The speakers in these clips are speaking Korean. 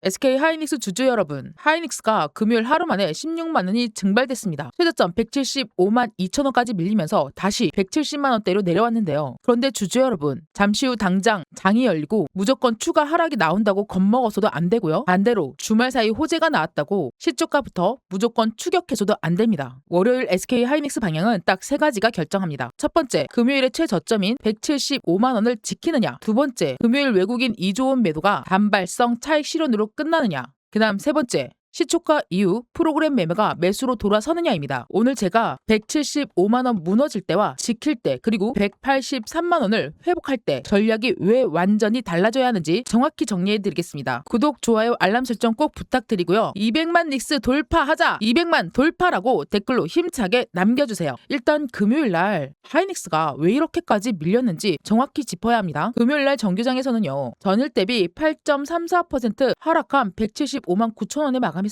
SK 하이닉스 주주 여러분, 하이닉스가 금요일 하루 만에 16만 원이 증발됐습니다. 최저점 175만 2천 원까지 밀리면서 다시 170만 원대로 내려왔는데요. 그런데 주주 여러분, 잠시 후 당장 장이 열리고 무조건 추가 하락이 나온다고 겁먹어서도 안 되고요. 반대로 주말 사이 호재가 나왔다고 시초가부터 무조건 추격해서도 안 됩니다. 월요일 SK 하이닉스 방향은 딱 세 가지가 결정합니다. 첫 번째, 금요일의 최저점인 175만 원을 지키느냐. 두 번째, 금요일 외국인 2조 원 매도가 단발성 차익 실현으로 끝나느냐. 그 다음 세 번째, 시초가 이후 프로그램 매매가 매수로 돌아서느냐입니다. 오늘 제가 175만 원 무너질 때와 지킬 때, 그리고 183만 원을 회복할 때 전략이 왜 완전히 달라져야 하는지 정확히 정리해 드리겠습니다. 구독, 좋아요, 알람 설정 꼭 부탁드리고요. 200만 닉스 돌파하자! 200만 돌파라고 댓글로 힘차게 남겨주세요. 일단 금요일날 하이닉스가 왜 이렇게까지 밀렸는지 정확히 짚어야 합니다. 금요일날 정규장에서는요, 전일 대비 8.34% 하락한 175만 9천 원에 마감했습니다.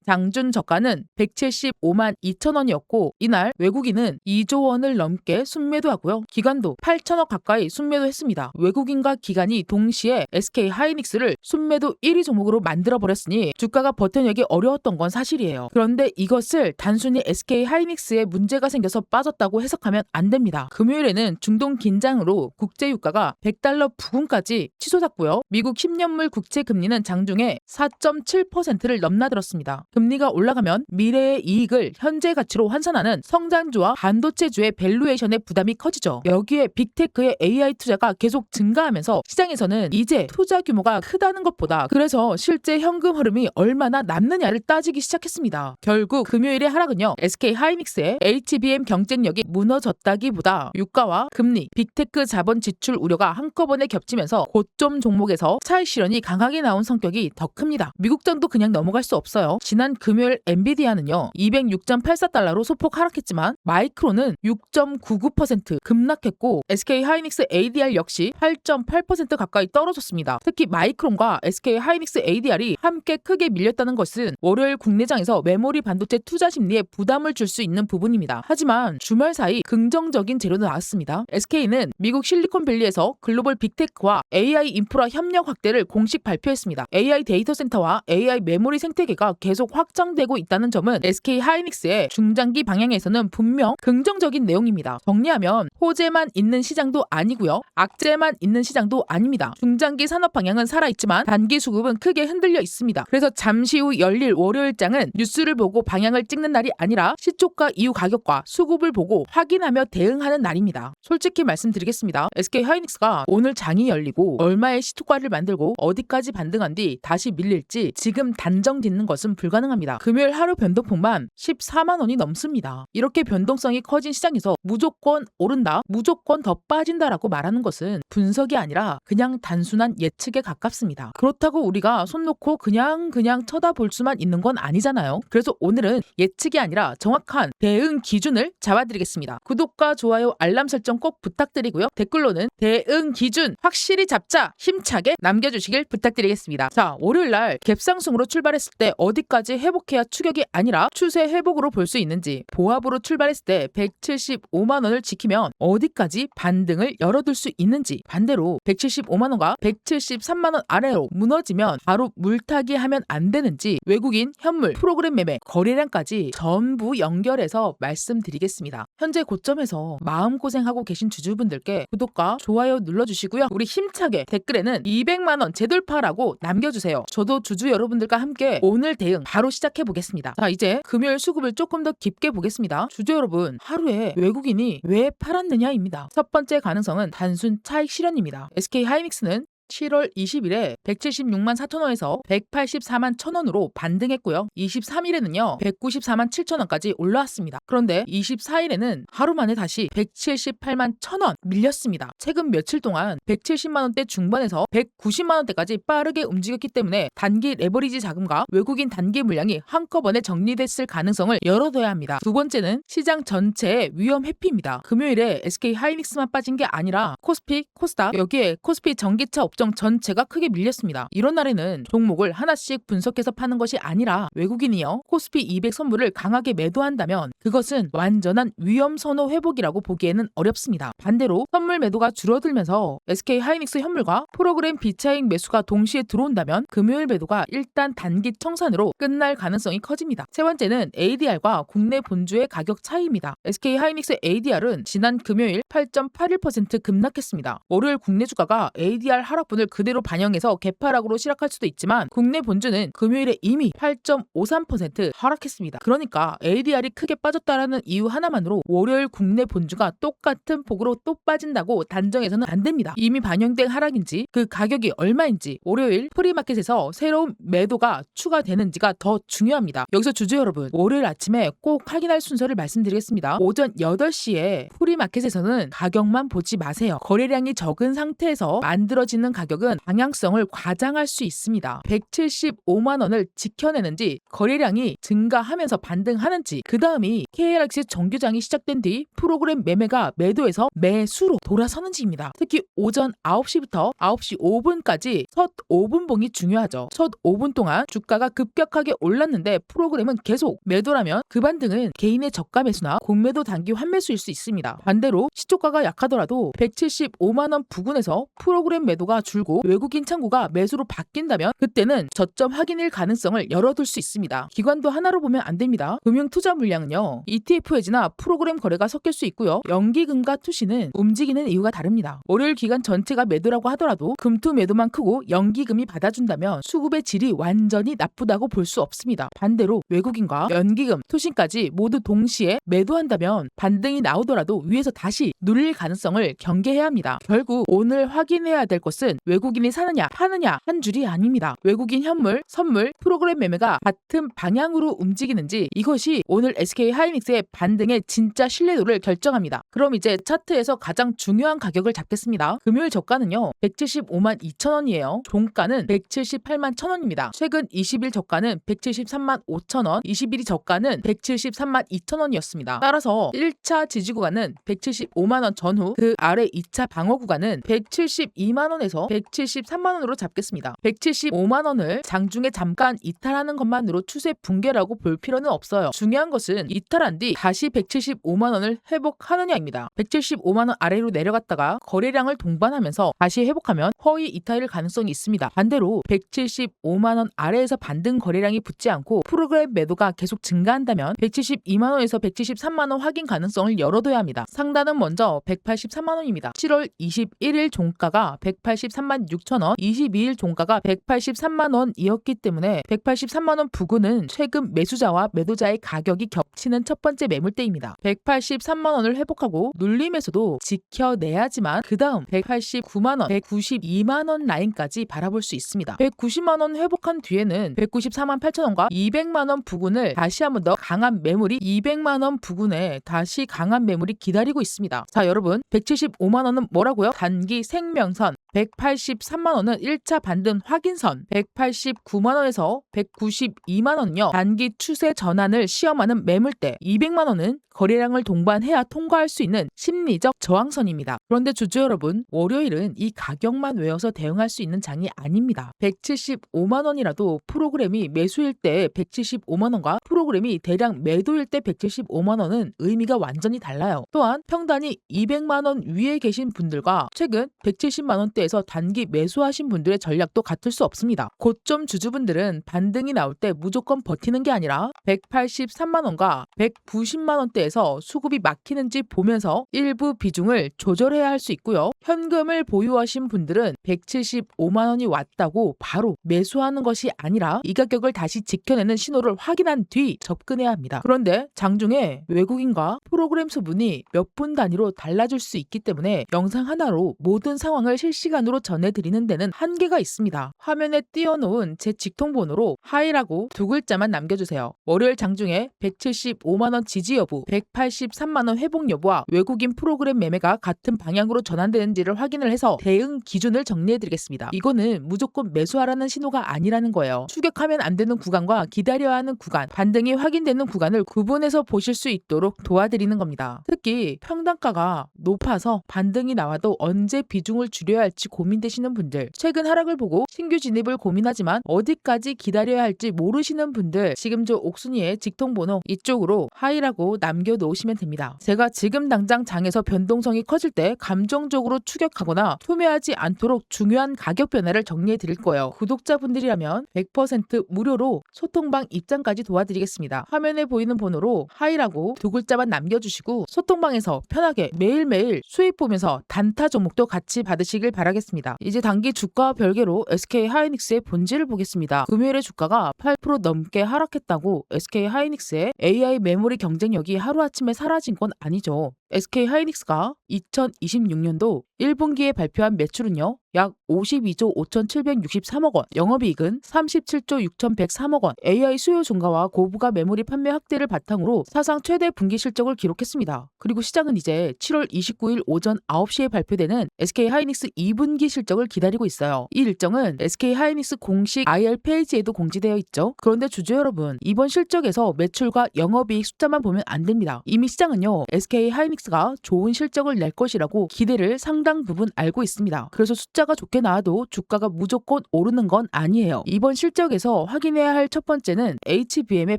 장준 저가는 175만 2천 원이었고 이날 외국인은 2조 원을 넘게 순매도하고요. 기관도 8천억 가까이 순매도했습니다. 외국인과 기관이 동시에 SK 하이닉스를 순매도 1위 종목으로 만들어버렸으니 주가가 버텨내기 어려웠던 건 사실이에요. 그런데 이것을 단순히 SK 하이닉스에 문제가 생겨서 빠졌다고 해석하면 안 됩니다. 금요일에는 중동 긴장으로 국제유가가 100달러 부근까지 치솟았고요. 미국 10년물 국채 금리는 장중에 4.7%를 넘나들었습니다. 금리가 올라가면 미래의 이익을 현재 가치로 환산하는 성장주와 반도체주의 밸류에이션의 부담이 커지죠. 여기에 빅테크의 AI 투자가 계속 증가하면서 시장에서는 이제 투자 규모가 크다는 것보다 그래서 실제 현금 흐름이 얼마나 남느냐를 따지기 시작했습니다. 결국 금요일의 하락은요, SK 하이닉스의 HBM 경쟁력이 무너졌다기보다 유가와 금리, 빅테크 자본 지출 우려가 한꺼번에 겹치면서 고점 종목에서 차익 실현이 강하게 나온 성격이 더 큽니다. 미국장도 그냥 넘어갈 수 없어요. 지난 금요일 엔비디아는요 206.84달러로 소폭 하락했지만 마이크론은 6.99% 급락했고 SK 하이닉스 ADR 역시 8.8% 가까이 떨어졌습니다. 특히 마이크론과 SK 하이닉스 ADR이 함께 크게 밀렸다는 것은 월요일 국내장에서 메모리 반도체 투자 심리에 부담을 줄 수 있는 부분입니다. 하지만 주말 사이 긍정적인 재료도 나왔습니다. SK는 미국 실리콘밸리에서 글로벌 빅테크와 AI 인프라 협력 확대를 공식 발표했습니다. AI 데이터 센터와 AI 메모리 생태계가 계속 확장되고 있다는 점은 SK 하이닉스의 중장기 방향에서는 분명 긍정적인 내용입니다. 정리하면 호재만 있는 시장도 아니고요, 악재만 있는 시장도 아닙니다. 중장기 산업 방향은 살아있지만 단기 수급은 크게 흔들려 있습니다. 그래서 잠시 후 열릴 월요일장은 뉴스를 보고 방향을 찍는 날이 아니라 시초가 이후 가격과 수급을 보고 확인하며 대응하는 날입니다. 솔직히 말씀드리겠습니다. SK 하이닉스가 오늘 장이 열리고 얼마의 시초가를 만들고 어디까지 반등한 뒤 다시 밀릴지 지금 단정 짓는 것은 불가능합니다. 금요일 하루 변동폭만 14만 원이 넘습니다. 이렇게 변동성이 커진 시장에서 무조건 오른다, 무조건 더 빠진다라고 말하는 것은 분석이 아니라 그냥 단순한 예측에 가깝습니다. 그렇다고 우리가 손 놓고 그냥 쳐다볼 수만 있는 건 아니잖아요. 그래서 오늘은 예측이 아니라 정확한 대응 기준을 잡아드리겠습니다. 구독과 좋아요, 알람 설정 꼭 부탁드리고요. 댓글로는 대응 기준 확실히 잡자 힘차게 남겨주시길 부탁드리겠습니다. 자, 월요일날 갭상승으로 출발했을 때 어디까지 회복해야 추격이 아니라 추세 회복으로 볼 수 있는지, 보합으로 출발했을 때 175만 원을 지키면 어디까지 반등을 열어둘 수 있는지, 반대로 175만 원과 173만 원 아래로 무너지면 바로 물타기 하면 안 되는지, 외국인 현물 프로그램 매매 거래량까지 전부 연결해서 말씀드리겠습니다. 현재 고점에서 마음고생하고 계신 주주분들께 구독과 좋아요 눌러주시고요. 우리 힘차게 댓글에는 200만 원 재돌파라고 남겨주세요. 저도 주주 여러분들과 함께 오늘 대응 바로 시작해 보겠습니다. 자, 이제 금요일 수급을 조금 더 깊게 보겠습니다. 주주 여러분, 하루에 외국인이 왜 팔았느냐입니다. 첫 번째 가능성은 단순 차익 실현입니다. SK 하이닉스는 7월 20일에 176만 4천 원에서 184만 1천 원으로 반등했고요. 23일에는요 194만 7천 원까지 올라왔습니다. 그런데 24일에는 하루 만에 다시 178만 1천 원 밀렸습니다. 최근 며칠 동안 170만 원대 중반에서 190만 원대까지 빠르게 움직였기 때문에 단기 레버리지 자금과 외국인 단기 물량이 한꺼번에 정리됐을 가능성을 열어둬야 합니다. 두 번째는 시장 전체의 위험 회피입니다. 금요일에 SK 하이닉스만 빠진 게 아니라 코스피, 코스닥, 여기에 코스피 전기차 업종 전체가 크게 밀렸습니다. 이런 날에는 종목을 하나씩 분석해서 파는 것이 아니라 외국인이요 코스피 200 선물을 강하게 매도한다면 그것은 완전한 위험 선호 회복이라고 보기에는 어렵습니다. 반대로 선물 매도가 줄어들면서 SK 하이닉스 현물과 프로그램 비차익 매수가 동시에 들어온다면 금요일 매도가 일단 단기 청산으로 끝날 가능성이 커집니다. 세 번째는 ADR과 국내 본주의 가격 차이입니다. SK 하이닉스 ADR은 지난 금요일 8.81% 급락했습니다. 월요일 국내 주가가 ADR 하락분을 그대로 반영해서 개파락으로 시락할 수도 있지만 국내 본주는 금요일에 이미 8.53% 하락했습니다. 그러니까 ADR이 크게 빠졌다라는 이유 하나만으로 월요일 국내 본주가 똑같은 폭으로 또 빠진다고 단정해서는 안 됩니다. 이미 반영된 하락인지 그 가격이 얼마인지 월요일 프리마켓에서 새로운 매도가 추가되는지가 더 중요합니다. 여기서 주주 여러분, 월요일 아침에 꼭 확인할 순서를 말씀드리겠습니다. 오전 8시에 프리마켓에서는 가격만 보지 마세요. 거래량이 적은 상태에서 만들어지는 가격은 방향성을 과장할 수 있습니다. 175만 원을 지켜내는지 거래량이 증가하면서 반등하는지 그 다음이 KLX 정규장이 시작된 뒤 프로그램 매매가 매도에서 매수로 돌아서는지입니다. 특히 오전 9시부터 9시 5분까지 첫 5분봉이 중요하죠. 첫 5분 동안 주가가 급격하게 올랐는데 프로그램은 계속 매도라면 그 반등은 개인의 저가 매수나 공매도 단기 환매수일 수 있습니다. 반대로 시초가가 약하더라도 175만 원 부근에서 프로그램 매도가 줄고 외국인 창구가 매수로 바뀐다면 그때는 저점 확인일 가능성을 열어둘 수 있습니다. 기관도 하나로 보면 안 됩니다. 금융 투자 물량은요 ETF 해지나 프로그램 거래가 섞일 수 있고요. 연기금과 투시는 움직이는 이유가 다릅니다. 월요일 기간 전체가 매도라고 하더라도 금투 매도만 크고 연기금이 받아준다면 수급의 질이 완전히 나쁘다고 볼 수 없습니다. 반대로 외국인과 연기금, 투신까지 모두 동시에 매도한다면 반등이 나오더라도 위에서 다시 눌릴 가능성을 경계해야 합니다. 결국 오늘 확인해야 될 것은 외국인이 사느냐 파느냐 한 줄이 아닙니다. 외국인 현물, 선물, 프로그램 매매가 같은 방향으로 움직이는지 이것이 오늘 SK 하이닉스의 반등의 진짜 신뢰도를 결정합니다. 그럼 이제 차트에서 가장 중요한 가격을 잡겠습니다. 금요일 저가는요 175만 2천 원이에요. 종가는 178만 1천 원입니다. 최근 20일 저가는 173만 5천 원, 21일 저가는 173만 2천 원이었습니다. 따라서 1차 지지 구간은 175만 원 전후, 그 아래 2차 방어 구간은 172만 원에서 173만 원으로 잡겠습니다. 175만 원을 장중에 잠깐 이탈하는 것만으로 추세 붕괴라고 볼 필요는 없어요. 중요한 것은 이탈한 뒤 다시 175만 원을 회복하느냐입니다. 175만 원 아래로 내려갔다가 거래량을 동반하면서 다시 회복하면 허위 이탈일 가능성이 있습니다. 반대로 175만 원 아래에서 반등 거래량이 붙지 않고 프로그램 매도가 계속 증가한다면 172만 원에서 173만 원 확인 가능성을 열어둬야 합니다. 상단은 먼저 183만 원입니다. 7월 21일 종가가 183만 6천 원, 22일 종가가 183만 원이었기 때문에 183만 원 부근은 최근 매수자와 매도자의 가격이 겹치는 첫 번째 매물대입니다. 183만 원을 회복하고 눌림에서도 지켜내야지만 그 다음 189만 원, 192만 원 라인까지 바라볼 수 있습니다. 190만 원 회복한 뒤에는 194만 8천 원과 200만 원 부근을 다시 한 번 더 강한 매물이 200만 원 부근에 다시 강한 매물이 기다리고 있습니다. 자 여러분 175만 원은 뭐라고요? 단기 생명선, 183만 원은 1차 반등 확인선, 189만 원에서 192만 원은요 단기 추세 전환을 시험하는 매물대, 200만 원은 거래량을 동반해야 통과할 수 있는 심리적 저항선입니다. 그런데 주주 여러분, 월요일은 이 가격만 외워서 대응할 수 있는 장이 아닙니다. 175만 원이라도 프로그램이 매수일 때 175만 원과 프로그램이 대량 매도일 때 175만 원은 의미가 완전히 달라요. 또한 평단이 200만 원 위에 계신 분들과 최근 170만 원대에서 단기 매수하신 분들의 전략도 같을 수 없습니다. 고점 주주분들은 반등이 나올 때 무조건 버티는 게 아니라 183만 원과 190만 원대 에서 수급이 막히는지 보면서 일부 비중을 조절해야 할 수 있고요. 현금을 보유하신 분들은 175만 원이 왔다고 바로 매수하는 것이 아니라 이 가격을 다시 지켜내는 신호를 확인한 뒤 접근해야 합니다. 그런데 장중에 외국인과 프로그램 수분이 몇 분 단위로 달라질 수 있기 때문에 영상 하나로 모든 상황을 실시간으로 전해드리는 데는 한계가 있습니다. 화면에 띄워놓은 제 직통번호로 하이라고 두 글자만 남겨주세요. 월요일 장중에 175만 원 지지 여부, 183만 원 회복 여부와 외국인 프로그램 매매가 같은 방향으로 전환되는지를 확인을 해서 대응 기준을 정리해드리겠습니다. 이거는 무조건 매수하라는 신호가 아니라는 거예요. 추격하면 안 되는 구간과 기다려야 하는 구간, 반등이 확인되는 구간을 구분해서 보실 수 있도록 도와드리는 드리는 겁니다. 특히 평단가가 높아서 반등이 나와도 언제 비중을 줄여야 할지 고민되시는 분들, 최근 하락을 보고 신규 진입을 고민하지만 어디까지 기다려야 할지 모르시는 분들, 지금 저 옥순이의 직통번호 이쪽으로 하이라고 남겨놓으시면 됩니다. 제가 지금 당장 장에서 변동성이 커질 때 감정적으로 추격하거나 투매하지 않도록 중요한 가격 변화를 정리해 드릴 거예요. 구독자분들이라면 100% 무료로 소통방 입장까지 도와드리겠습니다. 화면에 보이는 번호로 하이라고 두 글자만 남겨주시고 소통방에서 편하게 매일매일 수익 보면서 단타 종목도 같이 받으시길 바라겠습니다. 이제 단기 주가와 별개로 SK 하이닉스의 본질을 보겠습니다. 금요일에 주가가 8% 넘게 하락했다고 SK 하이닉스의 AI 메모리 경쟁력이 하루아침에 사라진 건 아니죠. SK 하이닉스가 2026년도 1분기에 발표한 매출은요, 약 52조 5,763억 원, 영업이익은 37조 6,103억 원, AI 수요 증가와 고부가 메모리 판매 확대를 바탕으로 사상 최대 분기 실적을 기록했습니다. 그리고 시장은 이제 7월 29일 오전 9시에 발표되는 SK 하이닉스 2분기 실적을 기다리고 있어요. 이 일정은 SK 하이닉스 공식 IR 페이지에도 공지되어 있죠. 그런데 주주 여러분, 이번 실적에서 매출과 영업이익 숫자만 보면 안 됩니다. 이미 시장은요, SK 하이닉스가 좋은 실적을 낼 것이라고 기대를 상당 부분 알고 있습니다. 그래서 숫자가 좋게 나와도 주가가 무조건 오르는 건 아니에요. 이번 실적에서 확인해야 할 첫 번째는 HBM의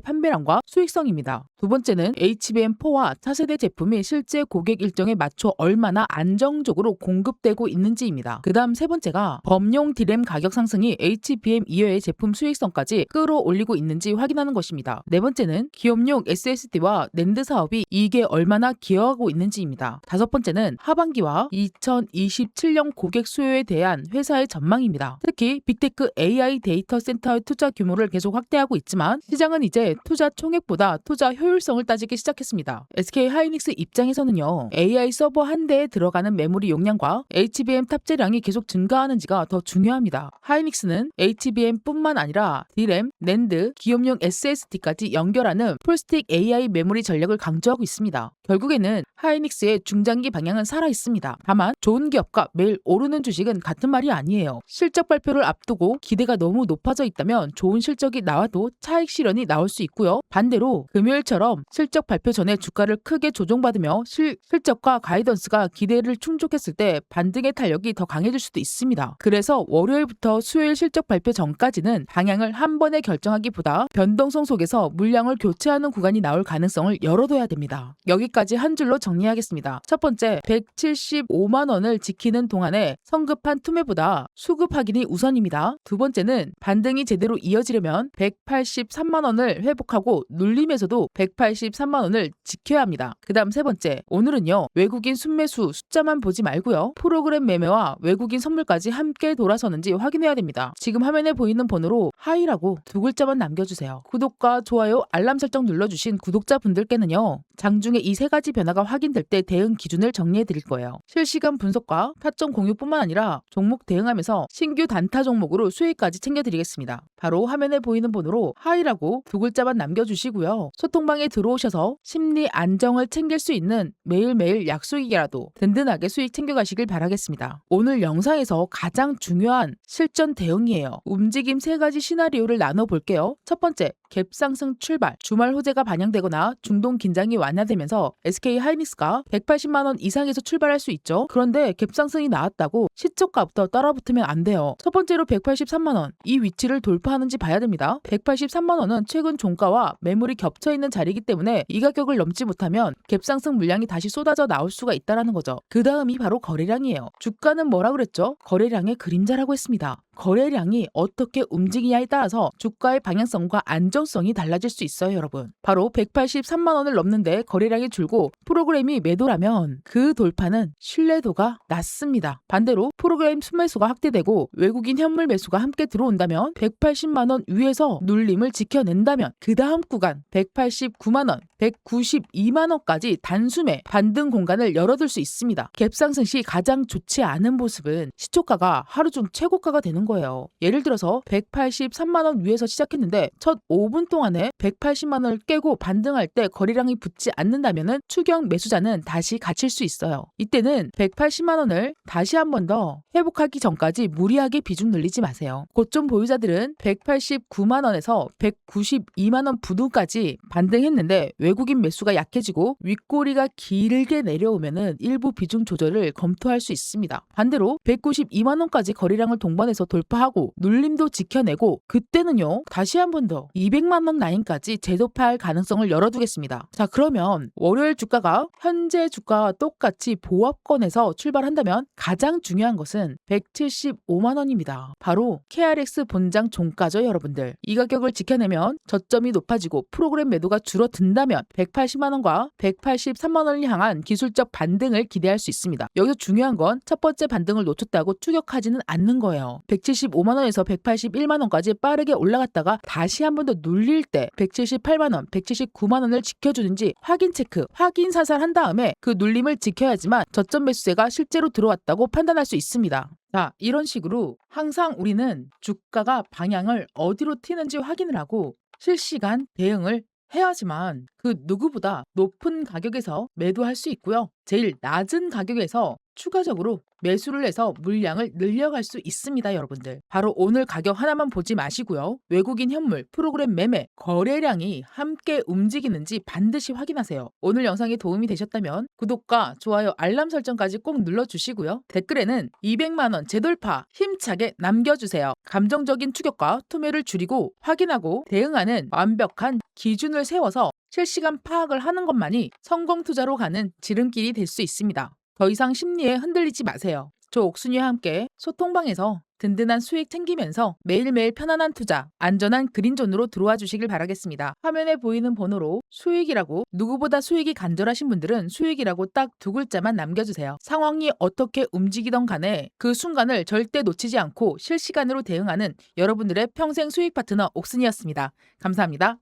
판매량과 수익성입니다. 두 번째는 HBM4와 차세대 제품이 실제 고객 일정에 맞춰 얼마나 안정적으로 공급되고 있는지입니다. 그 다음 세 번째가 범용 디램 가격 상승이 HBM 이외의 제품 수익성까지 끌어올리고 있는지 확인하는 것입니다. 네 번째는 기업용 SSD와 낸드 사업이 이익에 얼마나 기여하고 있는지입니다. 다섯 번째는 하반기와 2027년 고객 수요에 대한 회사의 전망입니다. 특히 빅테크 AI 데이터 센터의 투자 규모를 계속 확대하고 있지만 시장은 이제 투자 총액보다 투자 효율성을 따지기 시작했습니다. SK 하이닉스 입장에서는요, AI 서버 한 대에 들어가는 메모리 용량과 HBM 탑재량이 계속 증가하는지가 더 중요합니다. 하이닉스는 HBM뿐만 아니라 디램, 낸드, 기업용 SSD까지 연결하는 풀스틱 AI 메모리 전략을 강조하고 있습니다. 결국에는 하이닉스의 중장기 방향은 살아 있습니다. 다만 좋은 기업과 매일 오르는 주식은 같은 말이 아니에요. 실적 발표를 앞두고 기대가 너무 높아져 있다면 좋은 실적이 나와도 차익 실현이 나올 수 있고요. 반대로 금요일처럼 실적 발표 전에 주가를 크게 조정받으며 실적과 가이던스가 기대를 충족했을 때 반등의 탄력이 더 강해질 수도 있습니다. 그래서 월요일부터 수요일 실적 발표 전까지는 방향을 한 번에 결정하기보다 변동성 속에서 물량을 교체하는 구간이 나올 가능성을 열어둬야 됩니다. 여기까지 한 줄로 정리하겠습니다. 첫 번째, 175만 원을 지키는 동안에 성급한 투매보다 수급 확인이 우선입니다. 두 번째는 반등이 제대로 이어지려면 183만 원을 회복하고 눌림에서도 183만 원을 지켜야 합니다. 그 다음 세 번째, 오늘은요, 외국인 순매수 숫자만 보지 말고요, 프로그램 매매와 외국인 선물까지 함께 돌아서는지 확인해야 됩니다. 지금 화면에 보이는 번호로 하이라고 두 글자만 남겨주세요. 구독과 좋아요, 알람 설정 눌러주신 구독자분들께는요, 장중에 이 세 가지 변화가 확인될 때 대응 기준을 정리해 드릴 거예요. 실시간 분석과 타점 공유뿐만 아니라 종목 대응하면서 신규 단타 종목으로 수익까지 챙겨드리겠습니다. 바로 화면에 보이는 번호로 하이라고 두 글자만 남겨주시고요. 소통방에 들어오셔서 심리 안정을 챙길 수 있는 매일매일 약수익이라도 든든하게 수익 챙겨가시길 바라겠습니다. 오늘 영상에서 가장 중요한 실전 대응이에요. 움직임 세 가지 시나리오를 나눠볼게요. 첫 번째, 갭 상승 출발. 주말 호재가 반영되거나 중동 긴장이 완화되면서 SK 하이닉스가 180만 원 이상에서 출발할 수 있죠. 그런데 갭 상승이 나왔다고 시초가부터 따라붙으면 안 돼요. 첫 번째로 183만 원. 이 위치를 돌파하는지 봐야 됩니다. 183만 원은 최근 종가와 매물이 겹쳐 있는 자리이기 때문에 이 가격을 넘지 못하면 갭 상승 물량이 다시 쏟아져 나올 수가 있다라는 거죠. 그 다음이 바로 거래량이에요. 주가는 뭐라 그랬죠? 거래량의 그림자라고 했습니다. 거래량이 어떻게 움직이냐에 따라서 주가의 방향성과 안정성이 달라질 수 있어요, 여러분. 바로 183만 원을 넘는데 거래량이 줄고 프로그램이 매도라면 그 돌파는 신뢰도가 낮습니다. 반대로 프로그램 순매수가 확대되고 외국인 현물 매수가 함께 들어온다면 180만 원 위에서 눌림을 지켜낸다면 그 다음 구간 189만 원, 192만 원까지 단숨에 반등 공간을 열어둘 수 있습니다. 갭상승 시 가장 좋지 않은 모습은 시초가가 하루 중 최고가가 되는 거예요. 예를 들어서 183만 원 위에서 시작했는데 첫 5분 동안에 180만 원을 깨고 반등할 때 거래량이 붙지 않는다면은 추격 매수자는 다시 갇힐 수 있어요. 이때는 180만 원을 다시 한 번 더 회복하기 전까지 무리하게 비중 늘리지 마세요. 고점 보유자들은 189만 원에서 192만 원 부근까지 반등했는데 외국인 매수가 약해지고 윗꼬리가 길게 내려오면은 일부 비중 조절을 검토할 수 있습니다. 반대로 192만 원까지 거래량을 동반해서 돌파하고 눌림도 지켜내고 그때는요 다시 한 번 더 200만 원 라인까지 재도파할 가능성을 열어두겠습니다. 자, 그러면 월요일 주가가 현재 주가와 똑같이 보합권에서 출발한다면 가장 중요한 것은 175만 원입니다. 바로 KRX 본장 종가죠, 여러분들. 이 가격을 지켜내면 저점이 높아지고 프로그램 매도가 줄어든다면 180만 원과 183만 원을 향한 기술적 반등을 기대할 수 있습니다. 여기서 중요한 건 첫 번째 반등을 놓쳤다고 추격하지는 않는 거예요. 175만 원에서 181만 원까지 빠르게 올라갔다가 다시 한 번 더 눌릴 때 178만 원, 179만 원을 지켜주는지 확인 체크, 확인 사살한 다음에 그 눌림을 지켜야지만 저점 매수세가 실제로 들어왔다고 판단할 수 있습니다. 자, 이런 식으로 항상 우리는 주가가 방향을 어디로 튀는지 확인을 하고 실시간 대응을 해야지만 그 누구보다 높은 가격에서 매도할 수 있고요. 제일 낮은 가격에서 추가적으로 매수를 해서 물량을 늘려갈 수 있습니다, 여러분들. 바로 오늘 가격 하나만 보지 마시고요. 외국인 현물, 프로그램 매매, 거래량이 함께 움직이는지 반드시 확인하세요. 오늘 영상이 도움이 되셨다면 구독과 좋아요, 알람 설정까지 꼭 눌러주시고요. 댓글에는 200만 원 재돌파 힘차게 남겨주세요. 감정적인 추격과 투매를 줄이고 확인하고 대응하는 완벽한 기준을 세워서 실시간 파악을 하는 것만이 성공 투자로 가는 지름길이 될 수 있습니다. 더 이상 심리에 흔들리지 마세요. 저 옥순이와 함께 소통방에서 든든한 수익 챙기면서 매일매일 편안한 투자, 안전한 그린존으로 들어와 주시길 바라겠습니다. 화면에 보이는 번호로 수익이라고, 누구보다 수익이 간절하신 분들은 수익이라고 딱 두 글자만 남겨주세요. 상황이 어떻게 움직이던 간에 그 순간을 절대 놓치지 않고 실시간으로 대응하는 여러분들의 평생 수익 파트너 옥순이었습니다. 감사합니다.